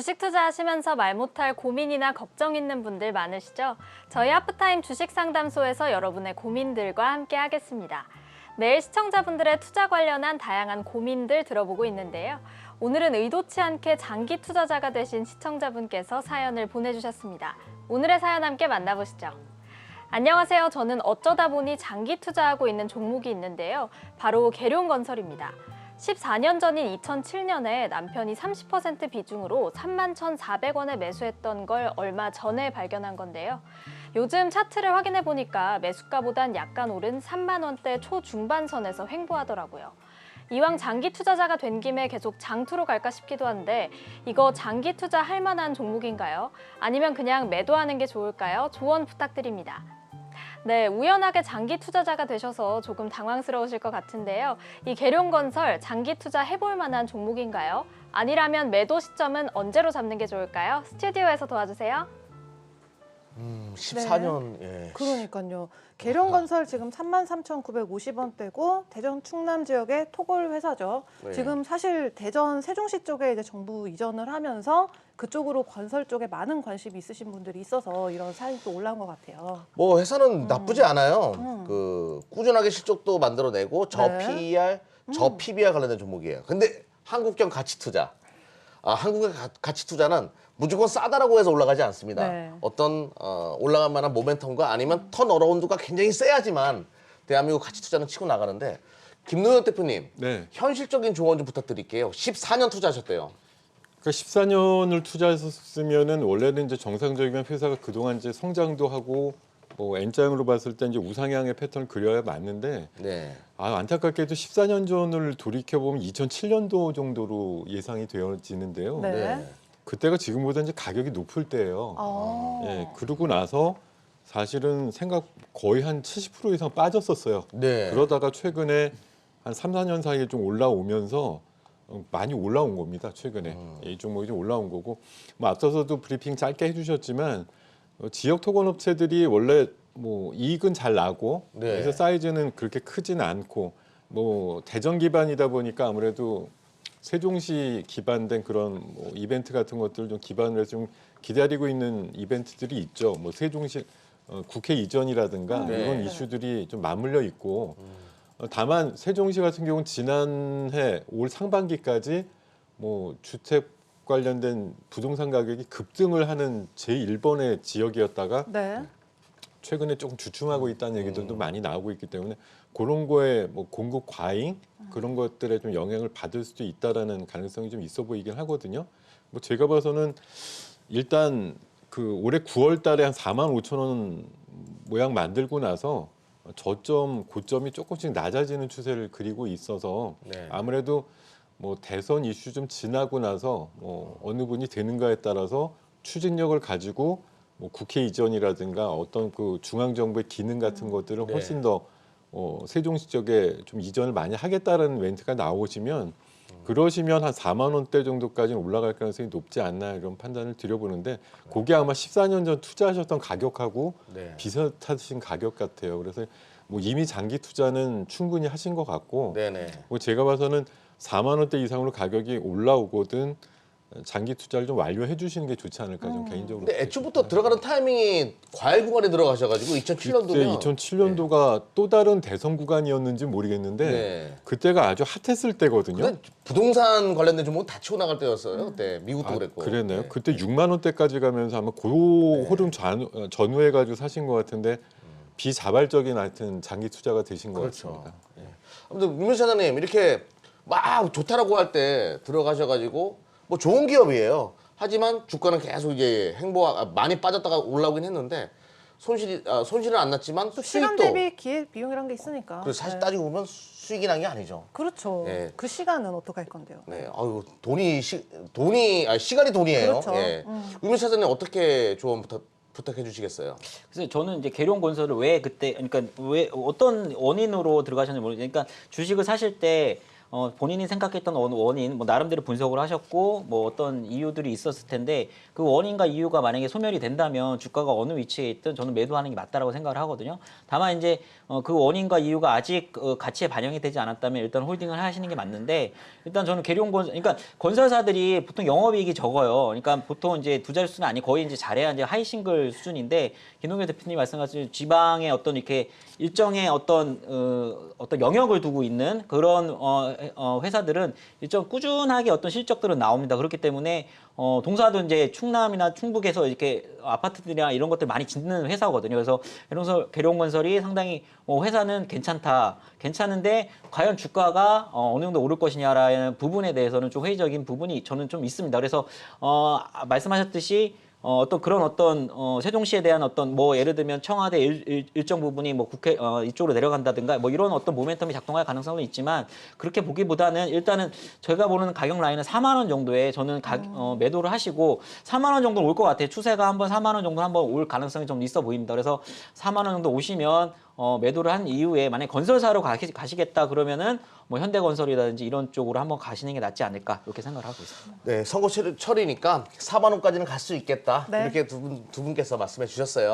주식 투자하시면서 말 못할 고민이나 걱정 있는 분들 많으시죠? 저희 하프타임 주식 상담소에서 여러분의 고민들과 함께 하겠습니다. 매일 시청자분들의 투자 관련한 다양한 고민들 들어보고 있는데요. 오늘은 의도치 않게 장기 투자자가 되신 시청자분께서 사연을 보내주셨습니다. 오늘의 사연 함께 만나보시죠. 안녕하세요. 저는 어쩌다 보니 장기 투자하고 있는 종목이 있는데요. 바로 계룡건설입니다. 14년 전인 2007년에 남편이 30% 비중으로 31,400원에 매수했던 걸 얼마 전에 발견한 건데요. 요즘 차트를 확인해 보니까 매수가보단 약간 오른 3만 원대 초중반선에서 횡보하더라고요. 이왕 장기 투자자가 된 김에 계속 장투로 갈까 싶기도 한데 이거 장기 투자 할 만한 종목인가요? 아니면 그냥 매도하는 게 좋을까요? 조언 부탁드립니다. 네, 우연하게 장기 투자자가 되셔서 조금 당황스러우실 것 같은데요. 이 계룡건설 장기 투자 해볼 만한 종목인가요? 아니라면 매도 시점은 언제로 잡는 게 좋을까요? 스튜디오에서 도와주세요. 14년, 네. 예. 그러니까요. 계룡건설 지금 33,950원대고 대전 충남 지역의 토골 회사죠. 네. 지금 사실 대전 세종시 쪽에 이제 정부 이전을 하면서 그쪽으로 건설 쪽에 많은 관심이 있으신 분들이 있어서 이런 사연이 또 올라온 것 같아요. 뭐 회사는 나쁘지 않아요. 그 꾸준하게 실적도 만들어내고 저 네. PER, 저 PBR 관련된 종목이에요. 근데 한국형 가치 투자, 한국의 가치 투자는 무조건 싸다라고 해서 올라가지 않습니다. 네. 어떤 올라갈 만한 모멘텀과 아니면 턴어라운드가 굉장히 세야지만 대한민국 가치 투자는 치고 나가는데 김노현 대표님, 네. 현실적인 조언 좀 부탁드릴게요. 14년 투자하셨대요. 그러니까 14년을 투자했었으면은 원래는 이제 정상적이면 회사가 그동안 이제 성장도 하고 뭐 N자형으로 봤을 때 이제 우상향의 패턴을 그려야 맞는데 네. 안타깝게도 14년 전을 돌이켜 보면 2007년도 정도로 예상이 되어지는데요. 네. 네. 그때가 지금보다 이제 가격이 높을 때예요. 예, 그러고 나서 사실은 생각 거의 한 70% 이상 빠졌었어요. 네. 그러다가 최근에 한 3, 4년 사이에 좀 올라오면서 많이 올라온 겁니다. 최근에 이 종목이 좀 올라온 거고 뭐 앞서서도 브리핑 짧게 해주셨지만 지역 토건업체들이 원래 뭐 이익은 잘 나고 네. 그래서 사이즈는 그렇게 크진 않고 뭐 대전 기반이다 보니까 아무래도 세종시 기반된 그런 뭐 이벤트 같은 것들을 좀 기반으로 해서 좀 기다리고 있는 이벤트들이 있죠. 뭐 세종시 국회 이전이라든가 네. 이런 이슈들이 좀 맞물려 있고 다만 세종시 같은 경우는 지난해 올 상반기까지 뭐 주택 관련된 부동산 가격이 급등을 하는 제1번의 지역이었다가 네. 최근에 조금 주춤하고 있다는 얘기들도 많이 나오고 있기 때문에 그런 거에 뭐 공급 과잉 그런 것들에 좀 영향을 받을 수도 있다라는 가능성이 좀 있어 보이긴 하거든요. 뭐 제가 봐서는 일단 그 올해 9월 달에 한 45,000원 모양 만들고 나서 저점 고점이 조금씩 낮아지는 추세를 그리고 있어서 네. 아무래도 뭐 대선 이슈 좀 지나고 나서 뭐 어느 분이 되는가에 따라서 추진력을 가지고 뭐 국회 이전이라든가 어떤 그 중앙 정부의 기능 같은 것들을 네. 훨씬 더 세종시 쪽에 좀 이전을 많이 하겠다라는 멘트가 나오시면 그러시면 한 4만 원대 정도까지는 올라갈 가능성이 높지 않나 이런 판단을 드려보는데 그게 아마 14년 전 투자하셨던 가격하고 네. 비슷하신 가격 같아요. 그래서 뭐 이미 장기 투자는 충분히 하신 것 같고 네네. 뭐 제가 봐서는 4만 원대 이상으로 가격이 올라오거든 장기 투자를 좀 완료해 주시는 게 좋지 않을까 좀 개인적으로. 근데 애초부터 들어가는 타이밍이 과일 구간에 들어가셔가지고 2007년도면 그때 2007년도가 또 다른 대선 구간이었는지 모르겠는데 네. 그때가 아주 핫했을 때거든요. 근데 부동산 관련된 종목은 다 치고 나갈 때였어요. 그때 미국도 그랬고. 그랬나요? 네. 그때 6만 원대까지 가면서 아마 고 흐름 전후해 가지고 사신 것 같은데 비자발적인 하여튼 장기 투자가 되신 것 그렇죠. 같습니다. 아무튼 윤민 사장님 이렇게 막 좋다라고 할 때 들어가셔가지고 뭐 좋은 기업이에요. 하지만 주가는 계속 이제 많이 빠졌다가 올라오긴 했는데 손실은 안 났지만 또 시간 수익도 대비 기회 비용이란 게 있으니까. 그래서 사실 네. 따지고 보면 수익이 난 게 아니죠. 그렇죠. 네. 그 시간은 어떻게 할 건데요? 네, 아유 시간이 돈이에요. 그렇죠. 예. 윤민 사장님 어떻게 조언 부탁해 주시겠어요? 그래서 저는 이제 계룡건설을 왜 그때 그러니까 왜 어떤 원인으로 들어가셨는지 모르겠어요. 그러니까 주식을 사실 때 본인이 생각했던 원인, 뭐 나름대로 분석을 하셨고 뭐 어떤 이유들이 있었을 텐데 그 원인과 이유가 만약에 소멸이 된다면 주가가 어느 위치에 있든 저는 매도하는 게 맞다라고 생각을 하거든요. 다만 이제 그 원인과 이유가 아직 가치에 반영이 되지 않았다면 일단 홀딩을 하시는 게 맞는데 일단 저는 그러니까 건설사들이 보통 영업이익이 적어요. 그러니까 보통 이제 두 자릿수는 아니 거의 이제 잘해야 이제 하이 싱글 수준인데 김동현 대표님 말씀하신 지방의 어떤 이렇게 일정의 어떤 영역을 두고 있는 그런 회사들은 일정 꾸준하게 어떤 실적들은 나옵니다. 그렇기 때문에 동사도 이제 충남이나 충북에서 이렇게 아파트들이나 이런 것들 많이 짓는 회사거든요. 그래서 계룡건설이 상당히 회사는 괜찮은데 과연 주가가 어느 정도 오를 것이냐라는 부분에 대해서는 좀 회의적인 부분이 저는 좀 있습니다. 그래서 말씀하셨듯이 어떤 세종시에 대한 어떤 뭐 예를 들면 청와대 일정 부분이 뭐 국회 이쪽으로 내려간다든가 뭐 이런 어떤 모멘텀이 작동할 가능성은 있지만 그렇게 보기보다는 일단은 저희가 보는 가격 라인은 4만 원 정도에 저는 매도를 하시고 4만 원 정도 올 것 같아요. 추세가 한번 4만 원 정도 한번 올 가능성이 좀 있어 보입니다. 그래서 4만 원 정도 오시면 매도를 한 이후에 만약에 건설사로 가시겠다 그러면은 뭐 현대건설이라든지 이런 쪽으로 한번 가시는 게 낫지 않을까 이렇게 생각을 하고 있습니다. 네, 선거철이니까 4만 원까지는 갈 수 있겠다. 네. 이렇게 두 분께서 말씀해 주셨어요.